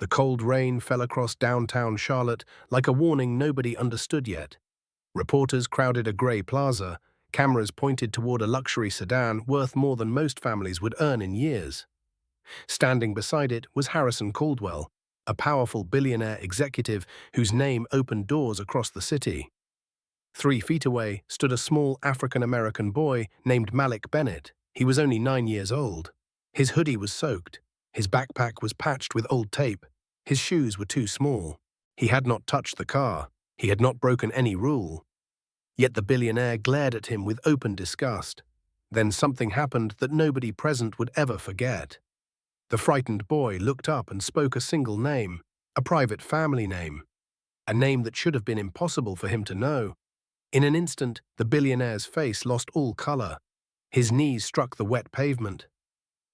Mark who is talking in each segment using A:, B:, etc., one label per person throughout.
A: The cold rain fell across downtown Charlotte like a warning nobody understood yet. Reporters crowded a grey plaza, cameras pointed toward a luxury sedan worth more than most families would earn in years. Standing beside it was Harrison Caldwell, a powerful billionaire executive whose name opened doors across the city. 3 feet away stood a small African-American boy named Malik Bennett. He was only 9 years old. His hoodie was soaked. His backpack was patched with old tape. His shoes were too small. He had not touched the car. He had not broken any rule. Yet the billionaire glared at him with open disgust. Then something happened that nobody present would ever forget. The frightened boy looked up and spoke a single name, a private family name, a name that should have been impossible for him to know. In an instant, the billionaire's face lost all color. His knees struck the wet pavement.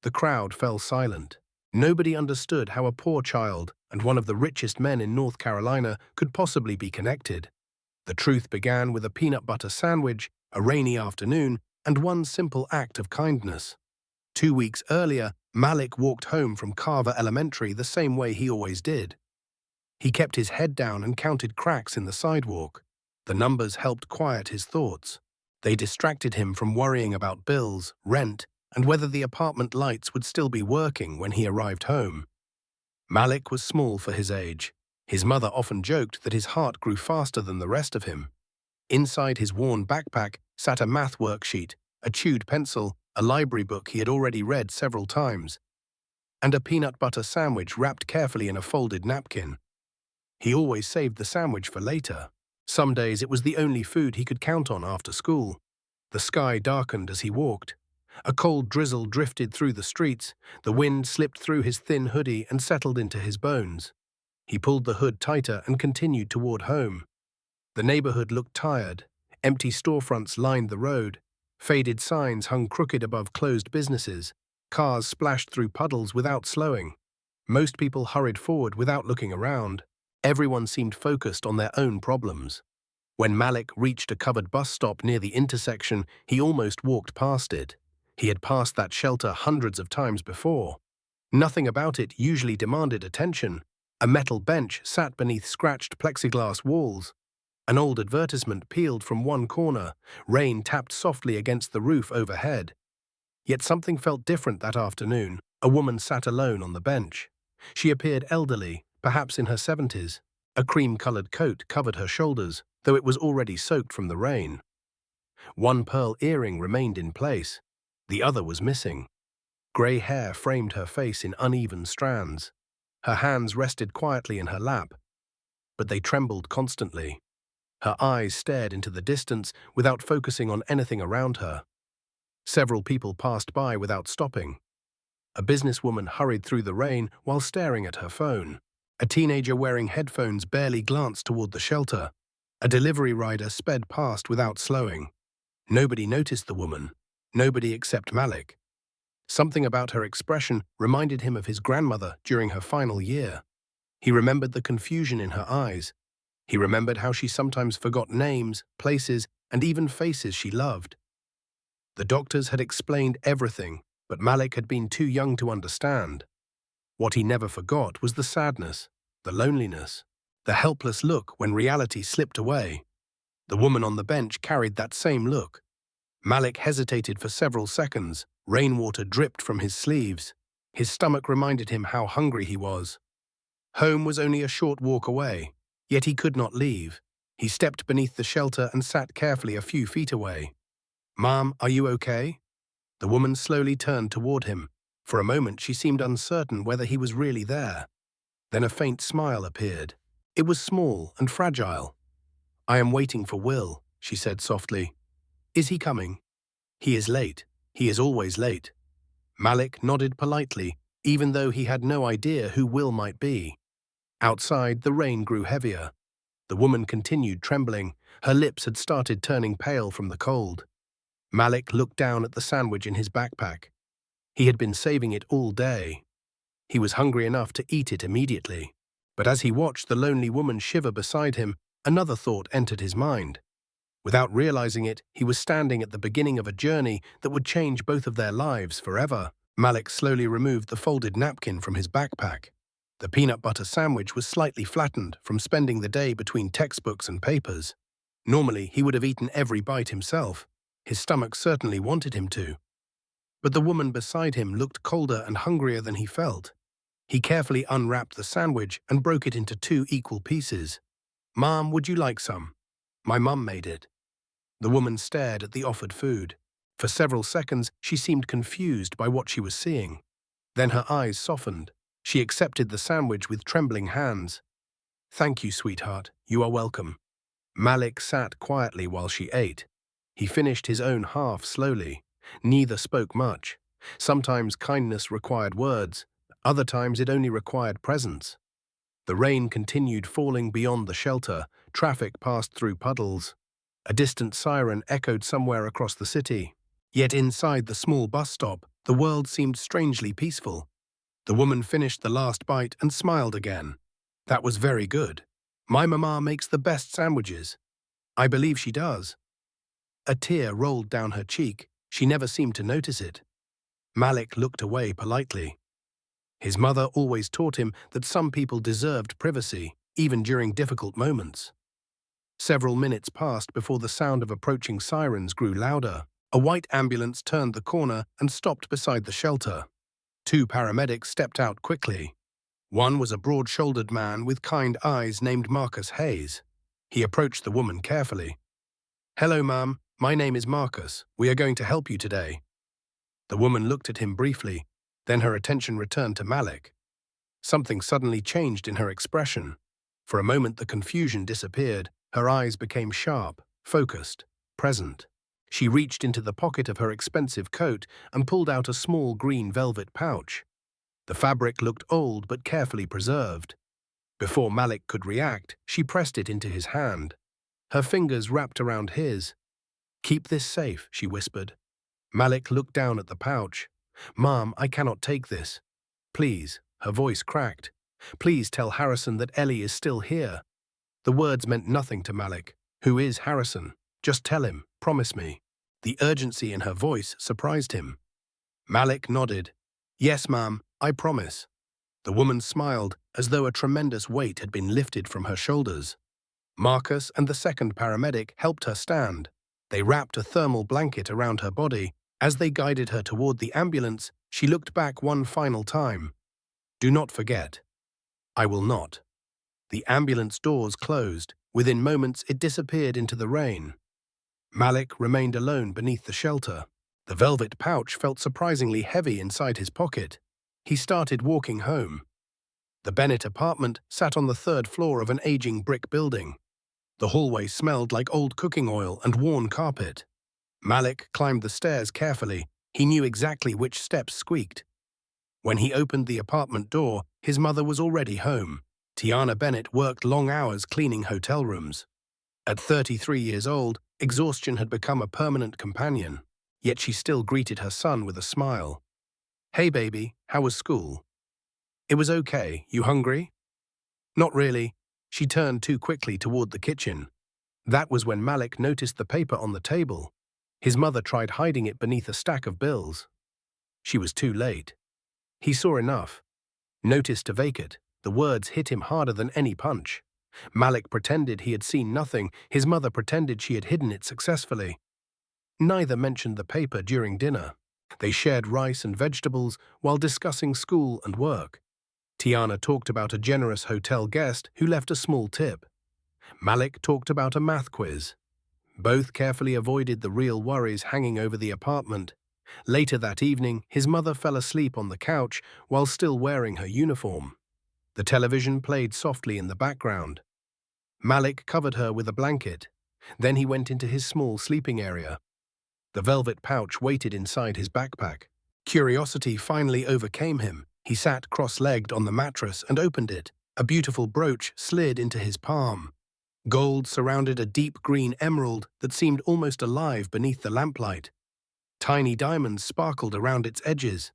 A: The crowd fell silent. Nobody understood how a poor child and one of the richest men in North Carolina could possibly be connected. The truth began with a peanut butter sandwich, a rainy afternoon, and one simple act of kindness. 2 weeks earlier, Malik walked home from Carver Elementary the same way he always did. He kept his head down and counted cracks in the sidewalk. The numbers helped quiet his thoughts. They distracted him from worrying about bills, rent, and whether the apartment lights would still be working when he arrived home. Malik was small for his age. His mother often joked that his heart grew faster than the rest of him. Inside his worn backpack sat a math worksheet, a chewed pencil, a library book he had already read several times, and a peanut butter sandwich wrapped carefully in a folded napkin. He always saved the sandwich for later. Some days it was the only food he could count on after school. The sky darkened as he walked. A cold drizzle drifted through the streets. The wind slipped through his thin hoodie and settled into his bones. He pulled the hood tighter and continued toward home. The neighborhood looked tired. Empty storefronts lined the road. Faded signs hung crooked above closed businesses. Cars splashed through puddles without slowing. Most people hurried forward without looking around. Everyone seemed focused on their own problems. When Malik reached a covered bus stop near the intersection, he almost walked past it. He had passed that shelter hundreds of times before. Nothing about it usually demanded attention. A metal bench sat beneath scratched plexiglass walls. An old advertisement peeled from one corner. Rain tapped softly against the roof overhead. Yet something felt different that afternoon. A woman sat alone on the bench. She appeared elderly, perhaps in her 70s. A cream-colored coat covered her shoulders, though it was already soaked from the rain. One pearl earring remained in place. The other was missing. Grey hair framed her face in uneven strands. Her hands rested quietly in her lap, but they trembled constantly. Her eyes stared into the distance without focusing on anything around her. Several people passed by without stopping. A businesswoman hurried through the rain while staring at her phone. A teenager wearing headphones barely glanced toward the shelter. A delivery rider sped past without slowing. Nobody noticed the woman. Nobody except Malik. Something about her expression reminded him of his grandmother during her final year. He remembered the confusion in her eyes. He remembered how she sometimes forgot names, places, and even faces she loved. The doctors had explained everything, but Malik had been too young to understand. What he never forgot was the sadness, the loneliness, the helpless look when reality slipped away. The woman on the bench carried that same look. Malik hesitated for several seconds. Rainwater dripped from his sleeves. His stomach reminded him how hungry he was. Home was only a short walk away, yet he could not leave. He stepped beneath the shelter and sat carefully a few feet away. "Mom, are you okay?" The woman slowly turned toward him. For a moment she seemed uncertain whether he was really there. Then a faint smile appeared. It was small and fragile. "I am waiting for Will," she said softly. "Is he coming?" "He is late. He is always late." Malik nodded politely, even though he had no idea who Will might be. Outside, the rain grew heavier. The woman continued trembling. Her lips had started turning pale from the cold. Malik looked down at the sandwich in his backpack. He had been saving it all day. He was hungry enough to eat it immediately. But as he watched the lonely woman shiver beside him, another thought entered his mind. Without realizing it, he was standing at the beginning of a journey that would change both of their lives forever. Malik slowly removed the folded napkin from his backpack. The peanut butter sandwich was slightly flattened from spending the day between textbooks and papers. Normally, he would have eaten every bite himself. His stomach certainly wanted him to. But the woman beside him looked colder and hungrier than he felt. He carefully unwrapped the sandwich and broke it into 2 equal pieces. "Mom, would you like some? My mum made it." The woman stared at the offered food. For several seconds, she seemed confused by what she was seeing. Then her eyes softened. She accepted the sandwich with trembling hands. "Thank you, sweetheart. You are welcome." Malik sat quietly while she ate. He finished his own half slowly. Neither spoke much. Sometimes kindness required words, other times it only required presence. The rain continued falling beyond the shelter. Traffic passed through puddles. A distant siren echoed somewhere across the city. Yet inside the small bus stop, the world seemed strangely peaceful. The woman finished the last bite and smiled again. "That was very good. My mama makes the best sandwiches." "I believe she does." A tear rolled down her cheek. She never seemed to notice it. Malik looked away politely. His mother always taught him that some people deserved privacy, even during difficult moments. Several minutes passed before the sound of approaching sirens grew louder. A white ambulance turned the corner and stopped beside the shelter. 2 paramedics stepped out quickly. One was a broad-shouldered man with kind eyes named Marcus Hayes. He approached the woman carefully. "Hello, ma'am. My name is Marcus. We are going to help you today." The woman looked at him briefly, then her attention returned to Malik. Something suddenly changed in her expression. For a moment the confusion disappeared. Her eyes became sharp, focused, present. She reached into the pocket of her expensive coat and pulled out a small green velvet pouch. The fabric looked old but carefully preserved. Before Malik could react, she pressed it into his hand. Her fingers wrapped around his. "Keep this safe," she whispered. Malik looked down at the pouch. "Mom, I cannot take this. Please," her voice cracked. "Please tell Harrison that Ellie is still here." The words meant nothing to Malik. "Who is Harrison? Just tell him. Promise me." The urgency in her voice surprised him. Malik nodded. "Yes, ma'am, I promise." The woman smiled, as though a tremendous weight had been lifted from her shoulders. Marcus and the second paramedic helped her stand. They wrapped a thermal blanket around her body. As they guided her toward the ambulance, she looked back one final time. "Do not forget." "I will not." The ambulance doors closed. Within moments, it disappeared into the rain. Malik remained alone beneath the shelter. The velvet pouch felt surprisingly heavy inside his pocket. He started walking home. The Bennett apartment sat on the 3rd floor of an aging brick building. The hallway smelled like old cooking oil and worn carpet. Malik climbed the stairs carefully. He knew exactly which steps squeaked. When he opened the apartment door, his mother was already home. Tiana Bennett worked long hours cleaning hotel rooms. At 33 years old, exhaustion had become a permanent companion, yet she still greeted her son with a smile. "Hey baby, how was school?" "It was okay. You hungry?" "Not really." She turned too quickly toward the kitchen. That was when Malik noticed the paper on the table. His mother tried hiding it beneath a stack of bills. She was too late. He saw enough. Notice to vacate. The words hit him harder than any punch. Malik pretended he had seen nothing. His mother pretended she had hidden it successfully. Neither mentioned the paper during dinner. They shared rice and vegetables while discussing school and work. Tiana talked about a generous hotel guest who left a small tip. Malik talked about a math quiz. Both carefully avoided the real worries hanging over the apartment. Later that evening, his mother fell asleep on the couch while still wearing her uniform. The television played softly in the background. Malik covered her with a blanket. Then he went into his small sleeping area. The velvet pouch waited inside his backpack. Curiosity finally overcame him. He sat cross-legged on the mattress and opened it. A beautiful brooch slid into his palm. Gold surrounded a deep green emerald that seemed almost alive beneath the lamplight. Tiny diamonds sparkled around its edges.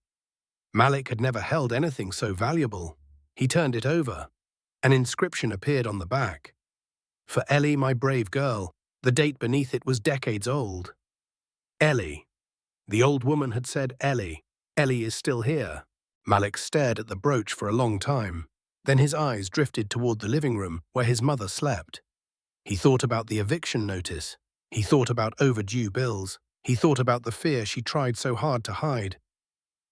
A: Malik had never held anything so valuable. He turned it over. An inscription appeared on the back. "For Ellie, my brave girl." The date beneath it was decades old. Ellie. The old woman had said Ellie. Ellie is still here. Malik stared at the brooch for a long time. Then his eyes drifted toward the living room where his mother slept. He thought about the eviction notice. He thought about overdue bills. He thought about the fear she tried so hard to hide.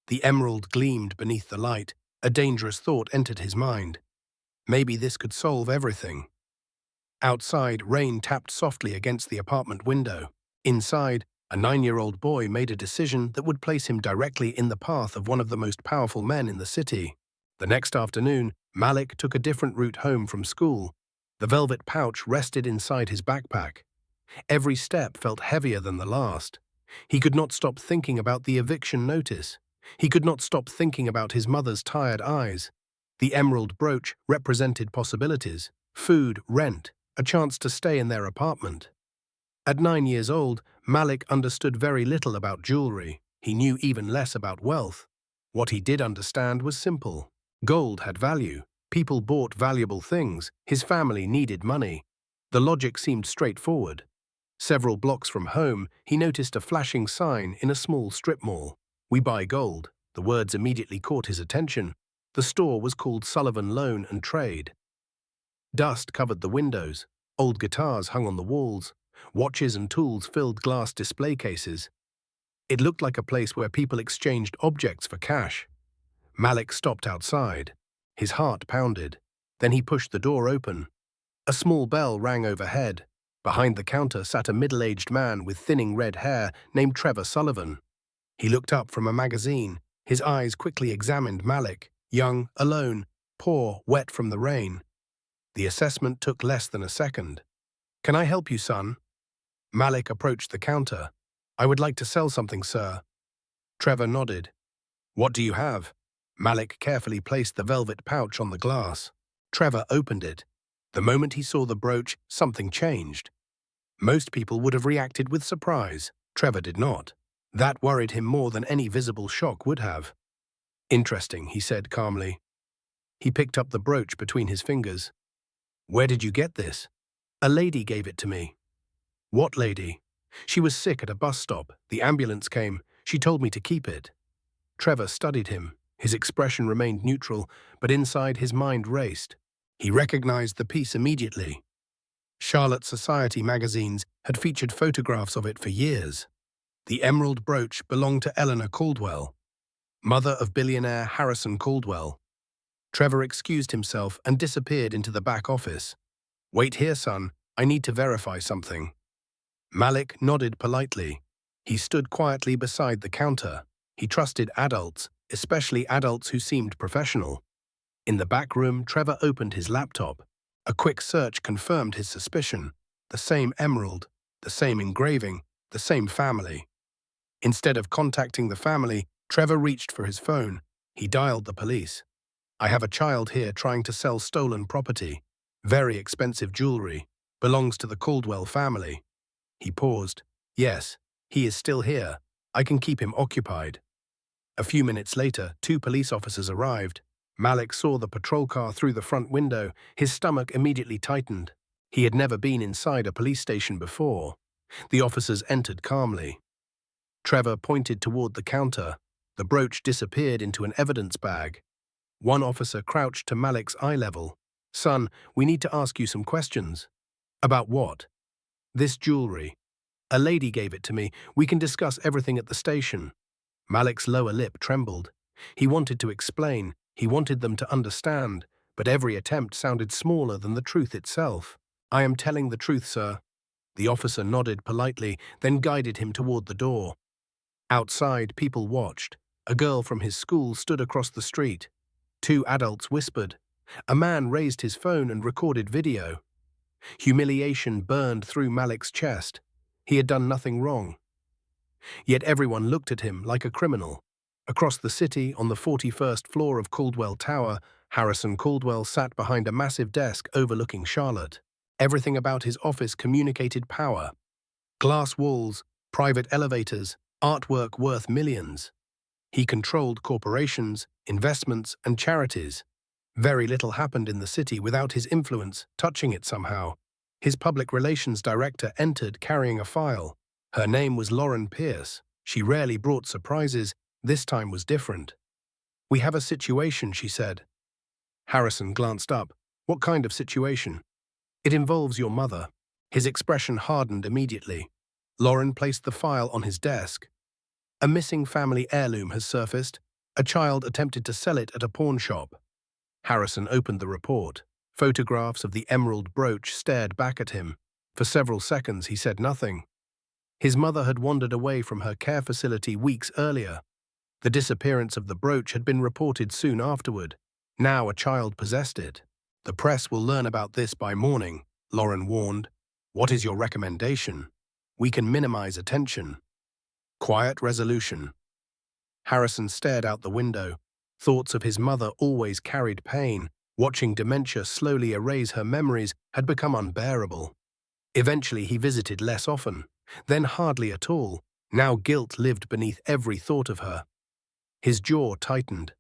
A: The emerald gleamed beneath the light. A dangerous thought entered his mind. Maybe this could solve everything. Outside, rain tapped softly against the apartment window. Inside, a 9-year-old boy made a decision that would place him directly in the path of one of the most powerful men in the city. The next afternoon, Malik took a different route home from school. The velvet pouch rested inside his backpack. Every step felt heavier than the last. He could not stop thinking about the eviction notice. He could not stop thinking about his mother's tired eyes. The emerald brooch represented possibilities: food, rent, a chance to stay in their apartment. At 9 years old, Malik understood very little about jewelry. He knew even less about wealth. What he did understand was simple. Gold had value. People bought valuable things. His family needed money. The logic seemed straightforward. Several blocks from home, he noticed a flashing sign in a small strip mall. "We buy gold." The words immediately caught his attention. The store was called Sullivan Loan and Trade. Dust covered the windows. Old guitars hung on the walls. Watches and tools filled glass display cases. It looked like a place where people exchanged objects for cash. Malik stopped outside. His heart pounded. Then he pushed the door open. A small bell rang overhead. Behind the counter sat a middle-aged man with thinning red hair named Trevor Sullivan. He looked up from a magazine. His eyes quickly examined Malik, young, alone, poor, wet from the rain. The assessment took less than a second. "Can I help you, son?" Malik approached the counter. "I would like to sell something, sir." Trevor nodded. "What do you have?" Malik carefully placed the velvet pouch on the glass. Trevor opened it. The moment he saw the brooch, something changed. Most people would have reacted with surprise. Trevor did not. That worried him more than any visible shock would have. "Interesting," he said calmly. He picked up the brooch between his fingers. "Where did you get this?" "A lady gave it to me." "What lady?" "She was sick at a bus stop. The ambulance came. She told me to keep it." Trevor studied him. His expression remained neutral, but inside his mind raced. He recognized the piece immediately. Charlotte Society magazines had featured photographs of it for years. The emerald brooch belonged to Eleanor Caldwell, mother of billionaire Harrison Caldwell. Trevor excused himself and disappeared into the back office. "Wait here, son. I need to verify something." Malik nodded politely. He stood quietly beside the counter. He trusted adults, especially adults who seemed professional. In the back room, Trevor opened his laptop. A quick search confirmed his suspicion. The same emerald, the same engraving, the same family. Instead of contacting the family, Trevor reached for his phone. He dialed the police. "I have a child here trying to sell stolen property. Very expensive jewelry. Belongs to the Caldwell family." He paused. "Yes, he is still here. I can keep him occupied." A few minutes later, 2 police officers arrived. Malik saw the patrol car through the front window. His stomach immediately tightened. He had never been inside a police station before. The officers entered calmly. Trevor pointed toward the counter. The brooch disappeared into an evidence bag. One officer crouched to Malik's eye level. "Son, we need to ask you some questions." "About what?" "This jewelry. A lady gave it to me. We can discuss everything at the station." Malik's lower lip trembled. He wanted to explain. He wanted them to understand, but every attempt sounded smaller than the truth itself. "I am telling the truth, sir." The officer nodded politely, then guided him toward the door. Outside, people watched. A girl from his school stood across the street. 2 adults whispered. A man raised his phone and recorded video. Humiliation burned through Malik's chest. He had done nothing wrong. Yet everyone looked at him like a criminal. Across the city, on the 41st floor of Caldwell Tower, Harrison Caldwell sat behind a massive desk overlooking Charlotte. Everything about his office communicated power. Glass walls, private elevators, artwork worth millions. He controlled corporations, investments, and charities. Very little happened in the city without his influence touching it somehow. His public relations director entered carrying a file. Her name was Lauren Pierce. She rarely brought surprises. This time was different. "We have a situation," she said. Harrison glanced up. What kind of situation? It involves your mother. His expression hardened immediately. Lauren placed the file on his desk. A missing family heirloom has surfaced. A child attempted to sell it at a pawn shop. Harrison opened the report. Photographs of the emerald brooch stared back at him. For several seconds he said nothing. His mother had wandered away from her care facility weeks earlier. The disappearance of the brooch had been reported soon afterward. Now a child possessed it. The press will learn about this by morning, Lauren warned. What is your recommendation? We can minimize attention. Quiet resolution. Harrison stared out the window. Thoughts of his mother always carried pain. Watching dementia slowly erase her memories had become unbearable. Eventually he visited less often, then hardly at all. Now guilt lived beneath every thought of her. His jaw tightened.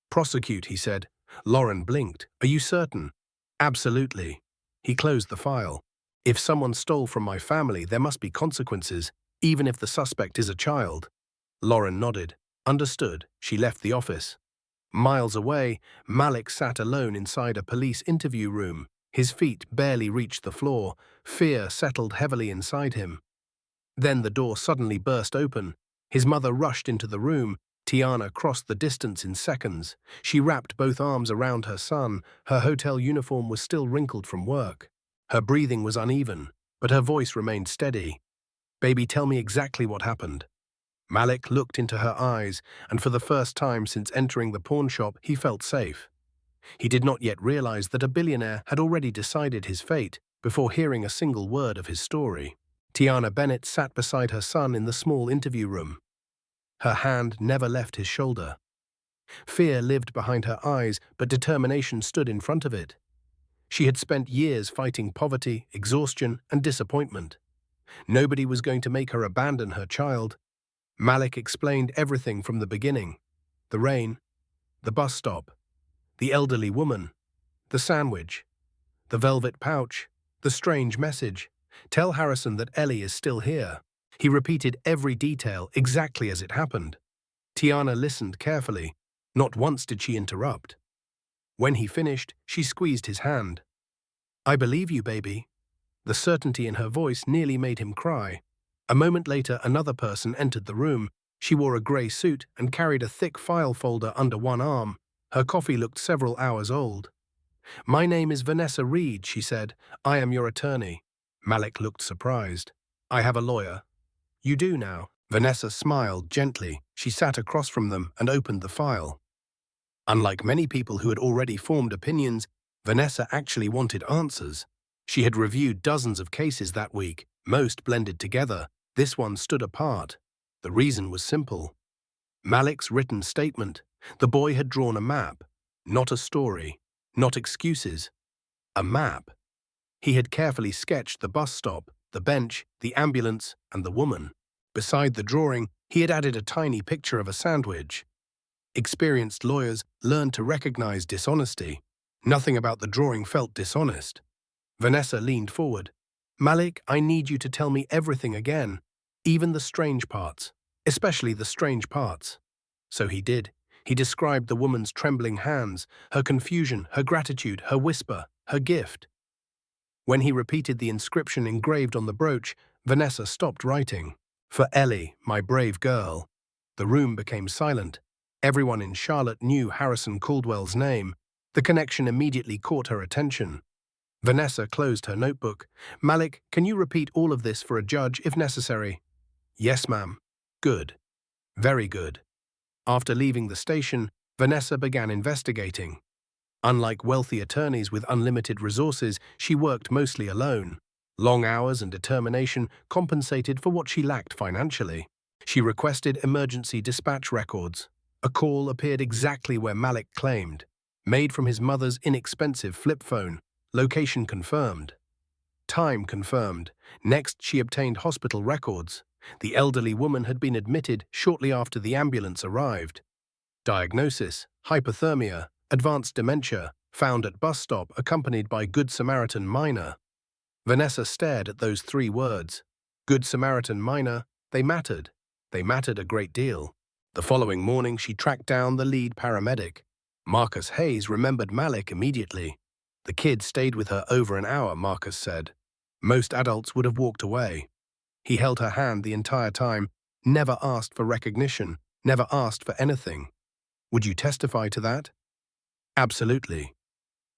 A: Prosecute, he said. Lauren blinked. Are you certain? Absolutely. He closed the file. If someone stole from my family, there must be consequences, even if the suspect is a child. Lauren nodded. Understood. She left the office. Miles away, Malik sat alone inside a police interview room. His feet barely reached the floor. Fear settled heavily inside him. Then the door suddenly burst open. His mother rushed into the room. Tiana crossed the distance in seconds. She wrapped both arms around her son. Her hotel uniform was still wrinkled from work. Her breathing was uneven, but her voice remained steady. Baby, tell me exactly what happened. Malik looked into her eyes, and for the first time since entering the pawn shop, he felt safe. He did not yet realize that a billionaire had already decided his fate before hearing a single word of his story. Tiana Bennett sat beside her son in the small interview room. Her hand never left his shoulder. Fear lived behind her eyes, but determination stood in front of it. She had spent years fighting poverty, exhaustion, and disappointment. Nobody was going to make her abandon her child. Malik explained everything from the beginning. The rain, the bus stop, the elderly woman, the sandwich, the velvet pouch, the strange message. Tell Harrison that Ellie is still here. He repeated every detail exactly as it happened. Tiana listened carefully. Not once did she interrupt. When he finished, she squeezed his hand. I believe you, baby. The certainty in her voice nearly made him cry. A moment later, another person entered the room. She wore a grey suit and carried a thick file folder under one arm. Her coffee looked several hours old. My name is Vanessa Reed, she said. I am your attorney. Malik looked surprised. I have a lawyer. You do now. Vanessa smiled gently. She sat across from them and opened the file. Unlike many people who had already formed opinions, Vanessa actually wanted answers. She had reviewed dozens of cases that week, most blended together. This one stood apart. The reason was simple. Malik's written statement. The boy had drawn a map. Not a story. Not excuses. A map. He had carefully sketched the bus stop, the bench, the ambulance, and the woman. Beside the drawing, he had added a tiny picture of a sandwich. Experienced lawyers learned to recognize dishonesty. Nothing about the drawing felt dishonest. Vanessa leaned forward. Malik, I need you to tell me everything again, even the strange parts, especially the strange parts. So he did. He described the woman's trembling hands, her confusion, her gratitude, her whisper, her gift. When he repeated the inscription engraved on the brooch, Vanessa stopped writing. For Ellie, my brave girl. The room became silent. Everyone in Charlotte knew Harrison Caldwell's name. The connection immediately caught her attention. Vanessa closed her notebook. Malik, can you repeat all of this for a judge if necessary? Yes, ma'am. Good. Very good. After leaving the station, Vanessa began investigating. Unlike wealthy attorneys with unlimited resources, she worked mostly alone. Long hours and determination compensated for what she lacked financially. She requested emergency dispatch records. A call appeared exactly where Malik claimed. Made from his mother's inexpensive flip phone. Location confirmed. Time confirmed. Next, she obtained hospital records. The elderly woman had been admitted shortly after the ambulance arrived. Diagnosis: hypothermia, advanced dementia, found at bus stop accompanied by Good Samaritan minor. Vanessa stared at those three words. Good Samaritan minor, they mattered. They mattered a great deal. The following morning, she tracked down the lead paramedic. Marcus Hayes remembered Malik immediately. The kid stayed with her over an hour, Marcus said. Most adults would have walked away. He held her hand the entire time, never asked for recognition, never asked for anything. Would you testify to that? Absolutely.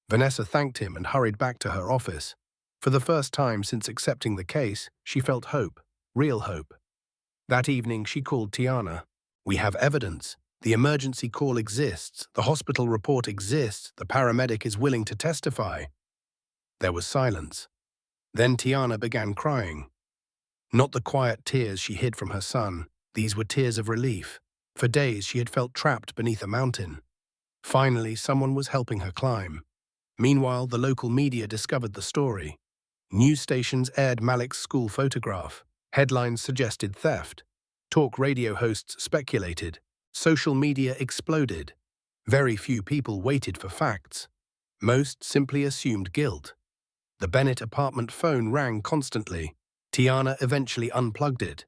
A: Vanessa thanked him and hurried back to her office. For the first time since accepting the case, she felt hope, real hope. That evening, she called Tiana. We have evidence. The emergency call exists. The hospital report exists. The paramedic is willing to testify. There was silence. Then Tiana began crying. Not the quiet tears she hid from her son. These were tears of relief. For days, she had felt trapped beneath a mountain. Finally, someone was helping her climb. Meanwhile, the local media discovered the story. News stations aired Malik's school photograph. Headlines suggested theft. Talk radio hosts speculated. Social media exploded. Very few people waited for facts. Most simply assumed guilt. The Bennett apartment phone rang constantly. Tiana eventually unplugged it.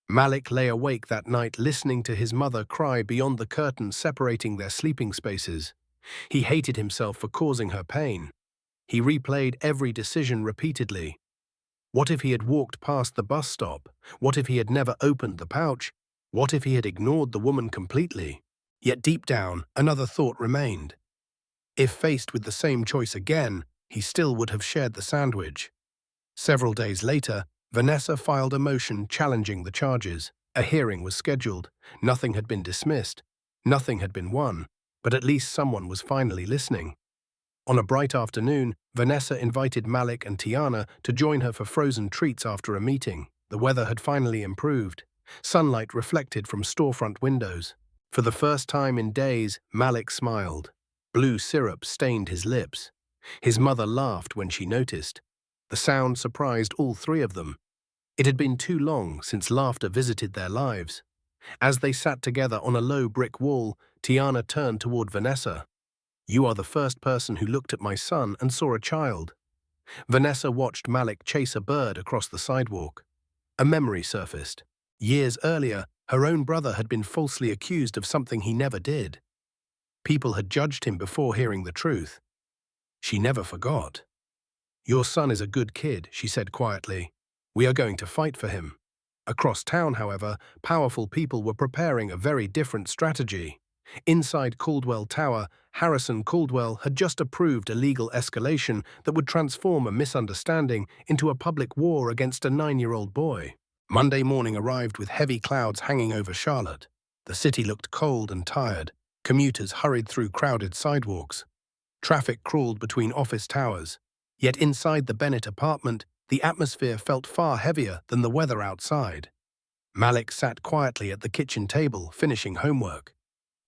A: Malik lay awake that night listening to his mother cry beyond the curtain separating their sleeping spaces. He hated himself for causing her pain. He replayed every decision repeatedly. What if he had walked past the bus stop? What if he had never opened the pouch? What if he had ignored the woman completely? Yet deep down, another thought remained. If faced with the same choice again, he still would have shared the sandwich. Several days later, Vanessa filed a motion challenging the charges. A hearing was scheduled. Nothing had been dismissed. Nothing had been won. But at least someone was finally listening. On a bright afternoon, Vanessa invited Malik and Tiana to join her for frozen treats after a meeting. The weather had finally improved. Sunlight reflected from storefront windows. For the first time in days, Malik smiled. Blue syrup stained his lips. His mother laughed when she noticed. The sound surprised all three of them. It had been too long since laughter visited their lives. As they sat together on a low brick wall, Tiana turned toward Vanessa. You are the first person who looked at my son and saw a child. Vanessa watched Malik chase a bird across the sidewalk. A memory surfaced. Years earlier, her own brother had been falsely accused of something he never did. People had judged him before hearing the truth. She never forgot. Your son is a good kid, she said quietly. We are going to fight for him. Across town, however, powerful people were preparing a very different strategy. Inside Caldwell Tower, Harrison Caldwell had just approved a legal escalation that would transform a misunderstanding into a public war against a 9-year-old boy. Monday morning arrived with heavy clouds hanging over Charlotte. The city looked cold and tired. Commuters hurried through crowded sidewalks. Traffic crawled between office towers. Yet inside the Bennett apartment, the atmosphere felt far heavier than the weather outside. Malik sat quietly at the kitchen table, finishing homework.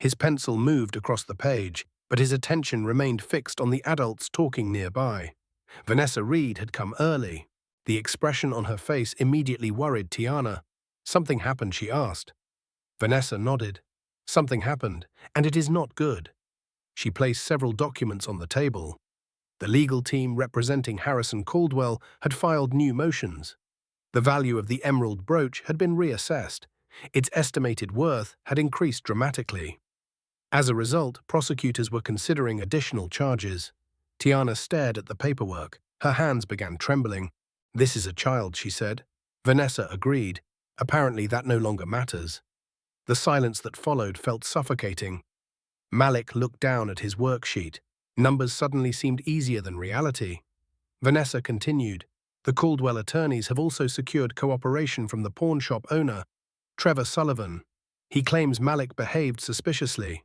A: His pencil moved across the page, but his attention remained fixed on the adults talking nearby. Vanessa Reed had come early. The expression on her face immediately worried Tiana. Something happened, she asked. Vanessa nodded. Something happened, and it is not good. She placed several documents on the table. The legal team representing Harrison Caldwell had filed new motions. The value of the emerald brooch had been reassessed. Its estimated worth had increased dramatically. As a result, prosecutors were considering additional charges. Tiana stared at the paperwork. Her hands began trembling. This is a child, she said. Vanessa agreed. Apparently that no longer matters. The silence that followed felt suffocating. Malik looked down at his worksheet. Numbers suddenly seemed easier than reality. Vanessa continued. The Caldwell attorneys have also secured cooperation from the pawn shop owner, Trevor Sullivan. He claims Malik behaved suspiciously.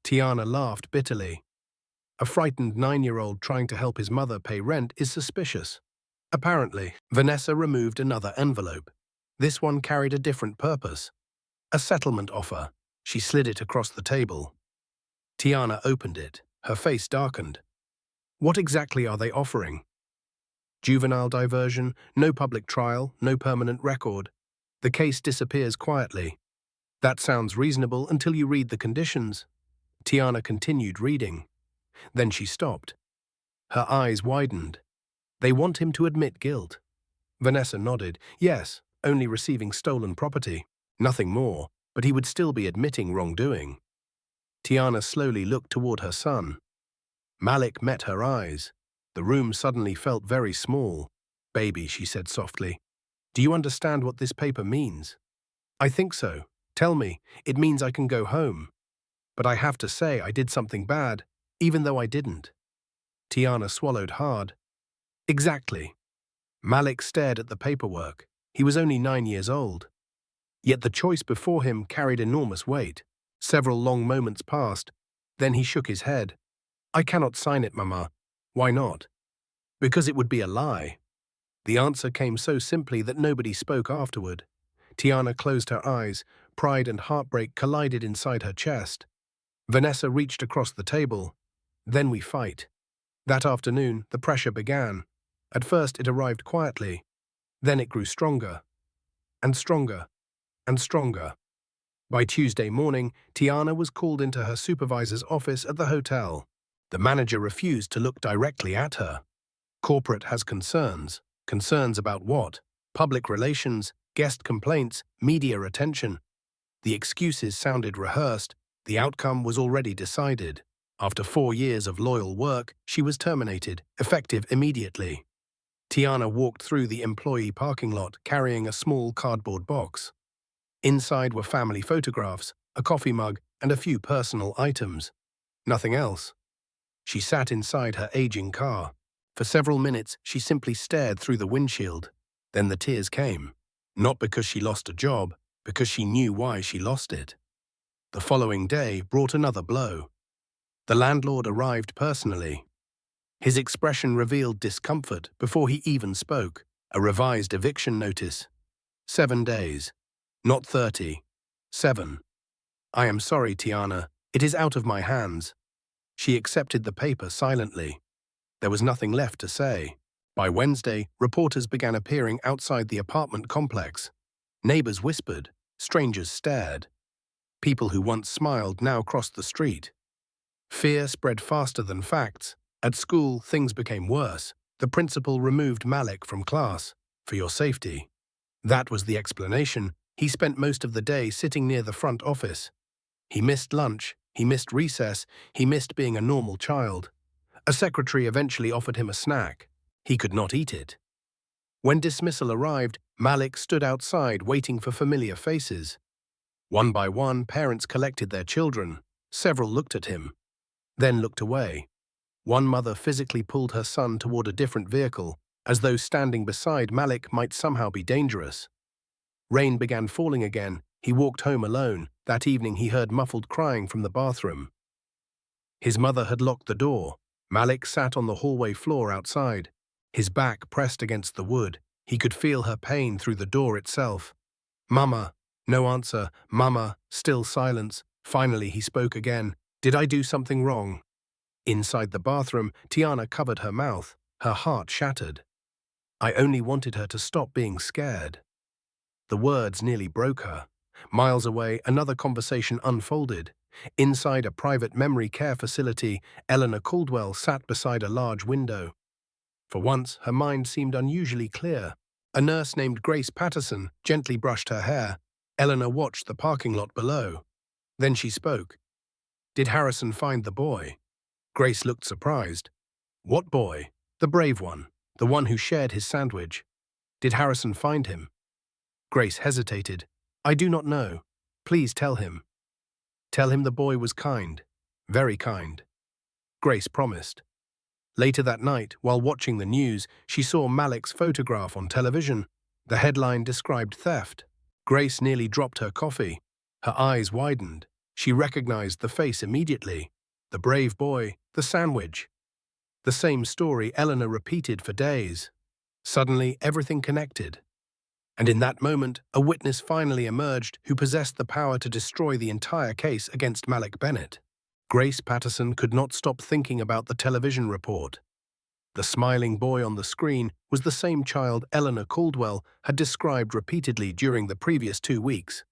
A: Tiana laughed bitterly. A frightened 9-year-old trying to help his mother pay rent is suspicious. Apparently, Vanessa removed another envelope. This one carried a different purpose. A settlement offer. She slid it across the table. Tiana opened it. Her face darkened. What exactly are they offering? Juvenile diversion, no public trial, no permanent record. The case disappears quietly. That sounds reasonable until you read the conditions. Tiana continued reading. Then she stopped. Her eyes widened. They want him to admit guilt. Vanessa nodded. Yes, only receiving stolen property. Nothing more, but he would still be admitting wrongdoing. Tiana slowly looked toward her son. Malik met her eyes. The room suddenly felt very small. "Baby," she said softly, "do you understand what this paper means?" "I think so. Tell me. It means I can go home. But I have to say I did something bad, even though I didn't." Tiana swallowed hard. "Exactly." Malik stared at the paperwork. He was only 9 years old. Yet the choice before him carried enormous weight. Several long moments passed. Then he shook his head. "I cannot sign it, Mama." "Why not?" "Because it would be a lie." The answer came so simply that nobody spoke afterward. Tiana closed her eyes. Pride and heartbreak collided inside her chest. Vanessa reached across the table. "Then we fight." That afternoon, the pressure began. At first, it arrived quietly. Then it grew stronger, and stronger, and stronger. By Tuesday morning, Tiana was called into her supervisor's office at the hotel. The manager refused to look directly at her. Corporate has concerns. Concerns about what? Public relations, guest complaints, media attention. The excuses sounded rehearsed. The outcome was already decided. After 4 years of loyal work, she was terminated, effective immediately. Tiana walked through the employee parking lot carrying a small cardboard box. Inside were family photographs, a coffee mug, and a few personal items. Nothing else. She sat inside her aging car. For several minutes, she simply stared through the windshield. Then the tears came. Not because she lost a job, because she knew why she lost it. The following day brought another blow. The landlord arrived personally. His expression revealed discomfort before he even spoke. A revised eviction notice. 7 days. Not 30. 7. "I am sorry, Tiana. It is out of my hands." She accepted the paper silently. There was nothing left to say. By Wednesday, reporters began appearing outside the apartment complex. Neighbors whispered. Strangers stared. People who once smiled now crossed the street. Fear spread faster than facts. At school, things became worse. The principal removed Malik from class. "For your safety." That was the explanation. He spent most of the day sitting near the front office. He missed lunch. He missed recess. He missed being a normal child. A secretary eventually offered him a snack. He could not eat it. When dismissal arrived, Malik stood outside waiting for familiar faces. One by one, parents collected their children. Several looked at him, then looked away. One mother physically pulled her son toward a different vehicle, as though standing beside Malik might somehow be dangerous. Rain began falling again. He walked home alone. That evening he heard muffled crying from the bathroom. His mother had locked the door. Malik sat on the hallway floor outside. His back pressed against the wood. He could feel her pain through the door itself. "Mama." No answer. "Mama." Still silence. Finally he spoke again. "Did I do something wrong?" Inside the bathroom, Tiana covered her mouth. Her heart shattered. "I only wanted her to stop being scared." The words nearly broke her. Miles away, another conversation unfolded. Inside a private memory care facility, Eleanor Caldwell sat beside a large window. For once, her mind seemed unusually clear. A nurse named Grace Patterson gently brushed her hair. Eleanor watched the parking lot below. Then she spoke. "Did Harrison find the boy?" Grace looked surprised. "What boy?" "The brave one. The one who shared his sandwich." "Did Harrison find him?" Grace hesitated. "I do not know. Please tell him." "Tell him the boy was kind. Very kind." Grace promised. Later that night, while watching the news, she saw Malik's photograph on television. The headline described theft. Grace nearly dropped her coffee. Her eyes widened. She recognized the face immediately. The brave boy, the sandwich. The same story Eleanor repeated for days. Suddenly, everything connected. And in that moment, a witness finally emerged who possessed the power to destroy the entire case against Malik Bennett. Grace Patterson could not stop thinking about the television report. The smiling boy on the screen was the same child Eleanor Caldwell had described repeatedly during the previous 2 weeks.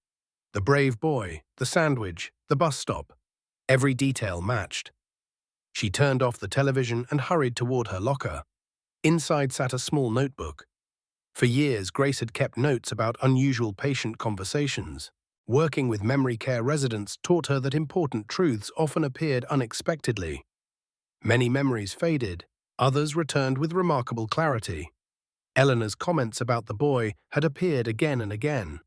A: The brave boy, the sandwich, the bus stop. Every detail matched. She turned off the television and hurried toward her locker. Inside sat a small notebook. For years, Grace had kept notes about unusual patient conversations. Working with memory care residents taught her that important truths often appeared unexpectedly. Many memories faded, others returned with remarkable clarity. Eleanor's comments about the boy had appeared again and again.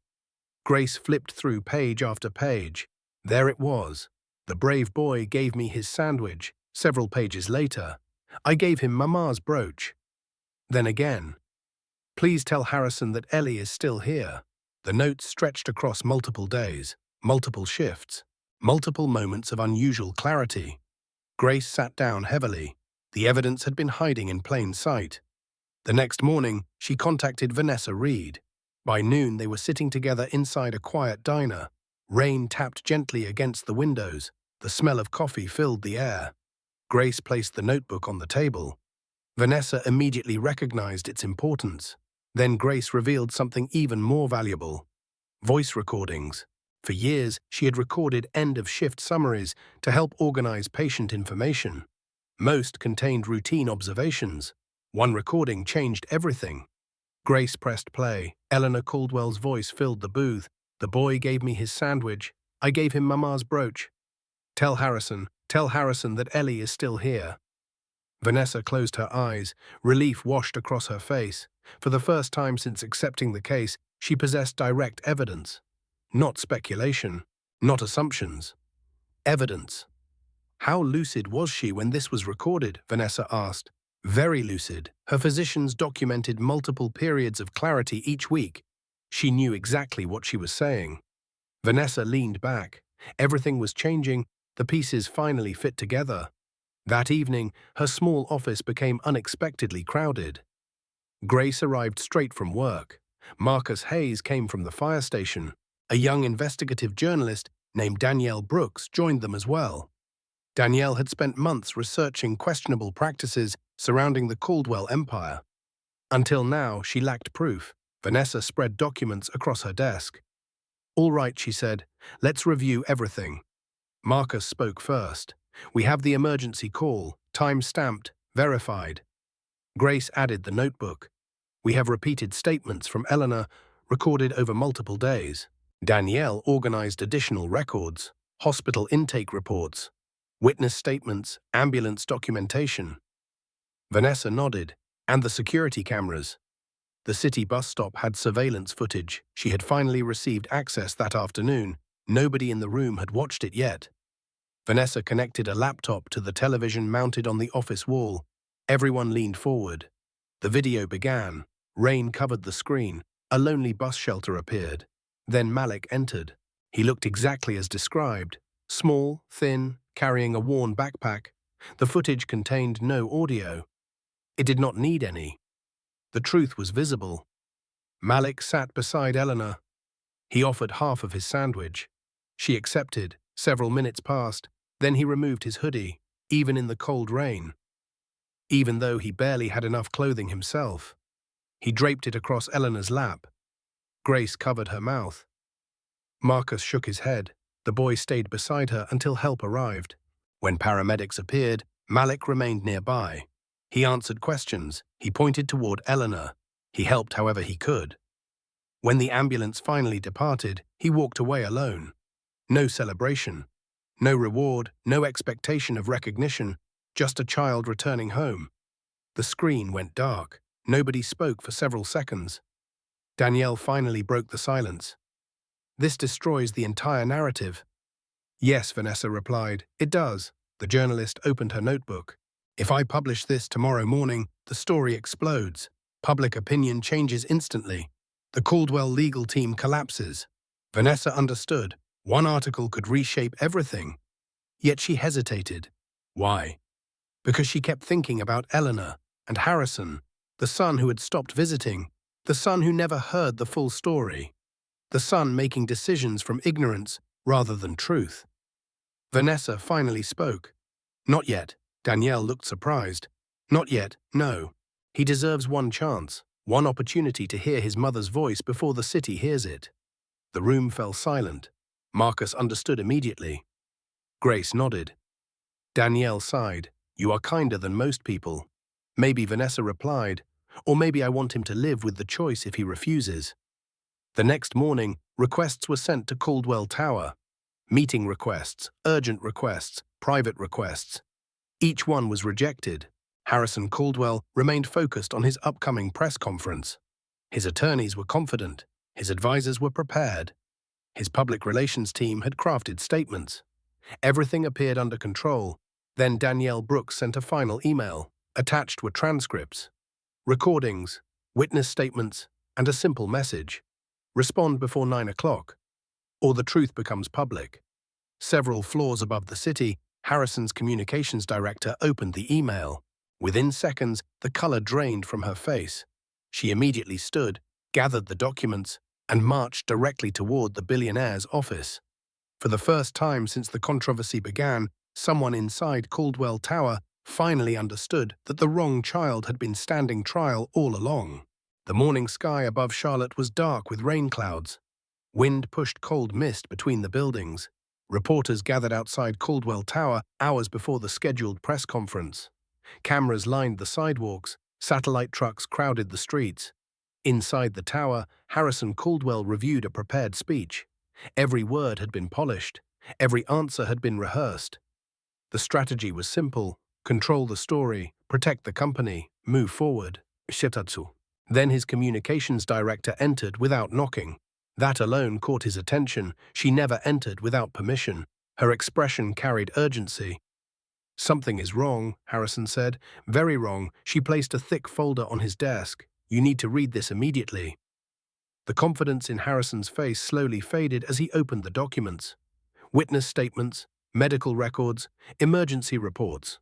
A: Grace flipped through page after page. There it was. The brave boy gave me his sandwich. Several pages later, I gave him Mama's brooch. Then again, please tell Harrison that Ellie is still here. The notes stretched across multiple days, multiple shifts, multiple moments of unusual clarity. Grace sat down heavily. The evidence had been hiding in plain sight. The next morning, she contacted Vanessa Reed. By noon, they were sitting together inside a quiet diner. Rain tapped gently against the windows. The smell of coffee filled the air. Grace placed the notebook on the table. Vanessa immediately recognized its importance. Then Grace revealed something even more valuable: voice recordings. For years, she had recorded end-of-shift summaries to help organize patient information. Most contained routine observations. One recording changed everything. Grace pressed play. Eleanor Caldwell's voice filled the booth. The boy gave me his sandwich. I gave him Mama's brooch. Tell Harrison that Ellie is still here. Vanessa closed her eyes. Relief washed across her face. For the first time since accepting the case, she possessed direct evidence. Not speculation, not assumptions. Evidence. How lucid was she when this was recorded? Vanessa asked. Very lucid. Her physicians documented multiple periods of clarity each week. She knew exactly what she was saying. Vanessa leaned back. Everything was changing. The pieces finally fit together. That evening, her small office became unexpectedly crowded. Grace arrived straight from work. Marcus Hayes came from the fire station. A young investigative journalist named Danielle Brooks joined them as well. Danielle had spent months researching questionable practices surrounding the Caldwell empire. Until now, she lacked proof. Vanessa spread documents across her desk. All right, she said, let's review everything. Marcus spoke first. We have the emergency call, time-stamped, verified. Grace added the notebook. We have repeated statements from Eleanor, recorded over multiple days. Danielle organized additional records, hospital intake reports, witness statements, ambulance documentation. Vanessa nodded. And the security cameras. The city bus stop had surveillance footage. She had finally received access that afternoon. Nobody in the room had watched it yet. Vanessa connected a laptop to the television mounted on the office wall. Everyone leaned forward. The video began. Rain covered the screen. A lonely bus shelter appeared. Then Malik entered. He looked exactly as described. Small, thin, carrying a worn backpack. The footage contained no audio. It did not need any. The truth was visible. Malik sat beside Eleanor. He offered half of his sandwich. She accepted. Several minutes passed. Then he removed his hoodie, even in the cold rain. Even though he barely had enough clothing himself. He draped it across Eleanor's lap. Grace covered her mouth. Marcus shook his head. The boy stayed beside her until help arrived. When paramedics appeared, Malik remained nearby. He answered questions. He pointed toward Eleanor. He helped however he could. When the ambulance finally departed, he walked away alone. No celebration. No reward, no expectation of recognition, just a child returning home. The screen went dark. Nobody spoke for several seconds. Danielle finally broke the silence. This destroys the entire narrative. Yes, Vanessa replied. It does. The journalist opened her notebook. If I publish this tomorrow morning, the story explodes. Public opinion changes instantly. The Caldwell legal team collapses. Vanessa understood. One article could reshape everything. Yet she hesitated. Why? Because she kept thinking about Eleanor and Harrison, the son who had stopped visiting, the son who never heard the full story, the son making decisions from ignorance rather than truth. Vanessa finally spoke. Not yet. Danielle looked surprised. Not yet, no. He deserves one chance, one opportunity to hear his mother's voice before the city hears it. The room fell silent. Marcus understood immediately. Grace nodded. Danielle sighed. You are kinder than most people. Maybe Vanessa replied, or maybe I want him to live with the choice if he refuses. The next morning, Requests were sent to Caldwell Tower. Meeting requests, urgent requests, private requests. Each one was rejected. Harrison Caldwell remained focused on his upcoming press conference. His attorneys were confident. His advisors were prepared. His public relations team had crafted statements. Everything appeared under control. Then Danielle Brooks sent a final email. Attached were transcripts, recordings, witness statements, and a simple message. Respond before 9 o'clock, or the truth becomes public. Several floors above the city, Harrison's communications director opened the email. Within seconds, the color drained from her face. She immediately stood, gathered the documents, and marched directly toward the billionaire's office. For the first time since the controversy began, someone inside Caldwell Tower finally understood that the wrong child had been standing trial all along. The morning sky above Charlotte was dark with rain clouds. Wind pushed cold mist between the buildings. Reporters gathered outside Caldwell Tower hours before the scheduled press conference. Cameras lined the sidewalks. Satellite trucks crowded the streets. Inside the tower, Harrison Caldwell reviewed a prepared speech. Every word had been polished. Every answer had been rehearsed. The strategy was simple. Control the story, protect the company, move forward. Shitatsu. Then his communications director entered without knocking. That alone caught his attention. She never entered without permission. Her expression carried urgency. "Something is wrong," Harrison said. "Very wrong." She placed a thick folder on his desk. "You need to read this immediately." The confidence in Harrison's face slowly faded as he opened the documents. Witness statements, medical records, emergency reports,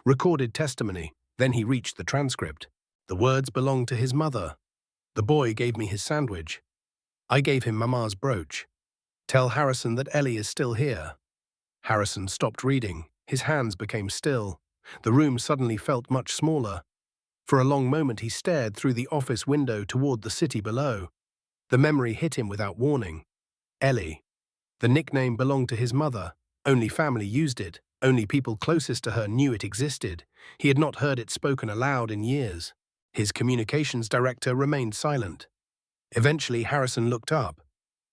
A: recorded testimony. Then he reached the transcript. The words belonged to his mother. "The boy gave me his sandwich. I gave him Mama's brooch. Tell Harrison that Ellie is still here." Harrison stopped reading. His hands became still. The room suddenly felt much smaller. For a long moment he stared through the office window toward the city below. The memory hit him without warning. Ellie. The nickname belonged to his mother. Only family used it. Only people closest to her knew it existed. He had not heard it spoken aloud in years. His communications director remained silent. Eventually Harrison looked up.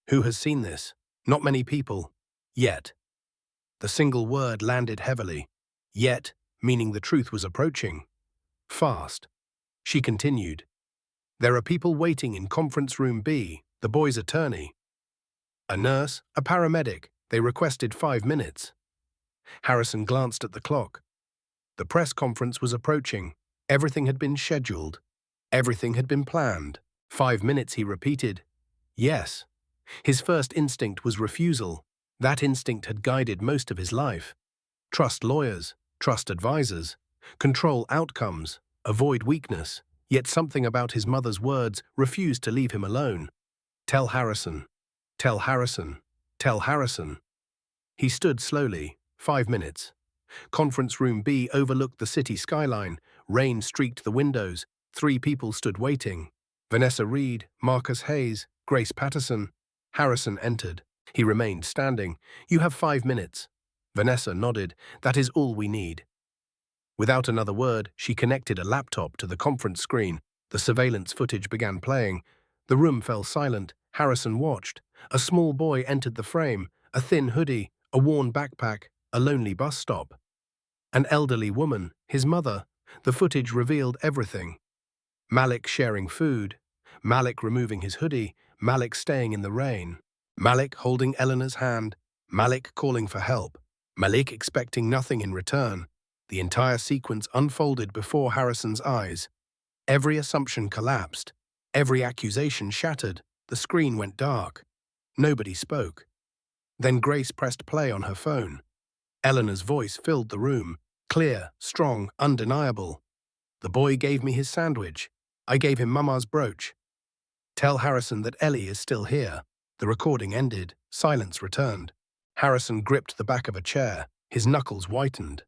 A: "Who has seen this?" "Not many people. Yet." The single word landed heavily. Yet, meaning the truth was approaching. Fast. She continued. "There are people waiting in conference room B, the boy's attorney. A nurse, a paramedic. They requested 5 minutes." Harrison glanced at the clock. The press conference was approaching. Everything had been scheduled. Everything had been planned. 5 minutes, he repeated. Yes. His first instinct was refusal. That instinct had guided most of his life. Trust lawyers, trust advisors, control outcomes, avoid weakness. Yet something about his mother's words refused to leave him alone. "Tell Harrison. Tell Harrison. Tell Harrison." He stood slowly. 5 minutes. Conference room B overlooked the city skyline. Rain streaked the windows. 3 people stood waiting. Vanessa Reed, Marcus Hayes, Grace Patterson. Harrison entered. He remained standing. "You have 5 minutes." Vanessa nodded. "That is all we need." Without another word, she connected a laptop to the conference screen. The surveillance footage began playing. The room fell silent. Harrison watched. A small boy entered the frame, a thin hoodie, a worn backpack, a lonely bus stop. An elderly woman, his mother. The footage revealed everything. Malik sharing food, Malik removing his hoodie, Malik staying in the rain, Malik holding Eleanor's hand, Malik calling for help, Malik expecting nothing in return. The entire sequence unfolded before Harrison's eyes. Every assumption collapsed. Every accusation shattered. The screen went dark. Nobody spoke. Then Grace pressed play on her phone. Eleanor's voice filled the room, clear, strong, undeniable. "The boy gave me his sandwich. I gave him Mama's brooch. Tell Harrison that Ellie is still here." The recording ended. Silence returned. Harrison gripped the back of a chair. His knuckles whitened.